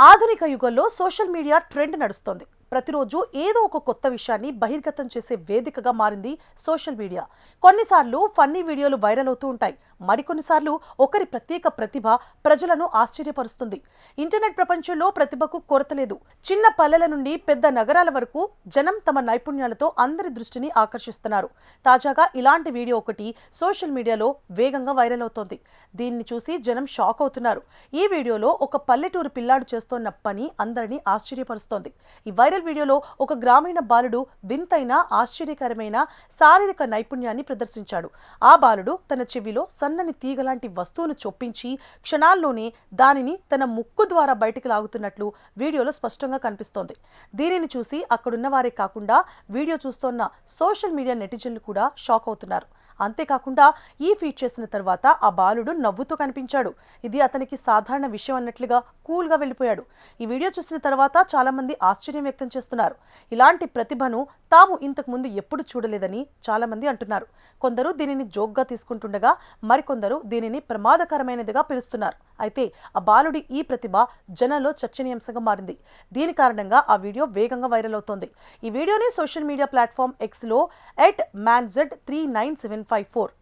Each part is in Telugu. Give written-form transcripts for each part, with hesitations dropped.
ఆధునిక యుగంలో సోషల్ మీడియా ట్రెండ్ నడుస్తోంది. ప్రతిరోజు ఏదో ఒక కొత్త విషయాన్ని బహిర్గతం చేసే వేదికగా మారింది సోషల్ మీడియా. కొన్నిసార్లు ఫన్నీ వీడియోలు వైరల్ అవుతూ ఉంటాయి. మరికొన్నిసార్లు ఒకరి ప్రత్యేక ప్రతిభ ప్రజలను ఆశ్చర్యపరుస్తుంది. ఇంటర్నెట్ ప్రపంచంలో ప్రతిభకు కొరత లేదు. చిన్న పల్లెల నుండి పెద్ద నగరాల వరకు జనం తమ నైపుణ్యాలతో అందరి దృష్టిని ఆకర్షిస్తున్నారు. తాజాగా ఇలాంటి వీడియో ఒకటి సోషల్ మీడియాలో వేగంగా వైరల్ అవుతోంది. దీన్ని చూసి జనం షాక్ అవుతున్నారు. ఈ వీడియోలో ఒక పల్లెటూరు పిల్లాడు చేస్తోన్న పని అందరినీ ఆశ్చర్యపరుస్తోంది. ఈ వైరల్ వీడియోలో ఒక గ్రామీణ బాలుడు వింతైన ఆశ్చర్యకరమైన శారీరక నైపుణ్యాన్ని ప్రదర్శించాడు. ఆ బాలుడు తన చెవిలో సన్నని తీగలాంటి వస్తువును చొప్పించి క్షణాల్లోనే దానిని తన ముక్కు ద్వారా బయటికి లాగుతున్నట్లు వీడియోలో స్పష్టంగా కనిపిస్తోంది. దీనిని చూసి అక్కడున్న వారే కాకుండా వీడియో చూస్తోన్న సోషల్ మీడియా నెటిజన్లు కూడా షాక్ అవుతున్నారు. అంతేకాకుండా ఈ ఫీట్ చేసిన తర్వాత ఆ బాలుడు నవ్వుతూ కనిపించాడు. ఇది అతనికి సాధారణ విషయం అన్నట్లుగా కూల్గా వెళ్ళిపోయాడు. ఈ వీడియో చూసిన తర్వాత చాలా మంది ఆశ్చర్యం వ్యక్తం చేస్తున్నారు. ఇలాంటి ప్రతిభను తాము ఇంతకు ముందు ఎప్పుడు చూడలేదని చాలా మంది అంటున్నారు. కొందరు దీనిని జోక్గా తీసుకుంటుండగా మరికొందరు దీనిని ప్రమాదకరమైనదిగా పిలుస్తున్నారు. అయితే ఆ బాలుడి ఈ ప్రతిభ జనంలో చర్చనీయాంశంగా మారింది. దీని కారణంగా ఆ వీడియో వేగంగా వైరల్ అవుతోంది. ఈ వీడియోని సోషల్ మీడియా ప్లాట్ఫామ్ ఎక్స్లో @manz39754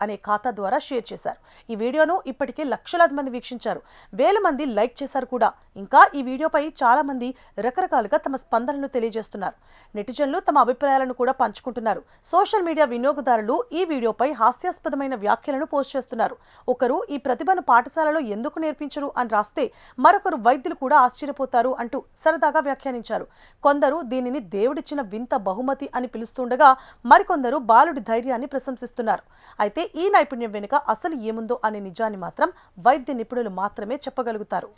అనే ఖాతా ద్వారా షేర్ చేశారు. ఈ వీడియోను ఇప్పటికే లక్షలాది మంది వీక్షించారు. వేల మంది లైక్ చేశారు కూడా. ఇంకా ఈ వీడియోపై చాలా మంది రకరకాలుగా తమ స్పందనలు తెలియజేస్తున్నారు. నెటిజన్లు తమ అభిప్రాయాలను కూడా పంచుకుంటున్నారు. సోషల్ మీడియా వినియోగదారులు ఈ వీడియోపై హాస్యాస్పదమైన వ్యాఖ్యలను పోస్ట్ చేస్తున్నారు. ఒకరు ఈ ప్రతిభను పాఠశాలలో ఎందుకు నేర్పించరు అని రాస్తే మరొకరు వైద్యులు కూడా ఆశ్చర్యపోతారు అంటూ సరదాగా వ్యాఖ్యానించారు. కొందరు దీనిని దేవుడిచ్చిన వింత బహుమతి అని పిలుస్తుండగా మరికొందరు బాలుడి ధైర్యాన్ని ప్రశంసిస్తున్నారు. అయితే ఈ నైపుణ్యం వెనుక అసలు ఏముందో అనే నిజాన్ని మాత్రం వైద్య నిపుణులు మాత్రమే చెప్పగలుగుతారు.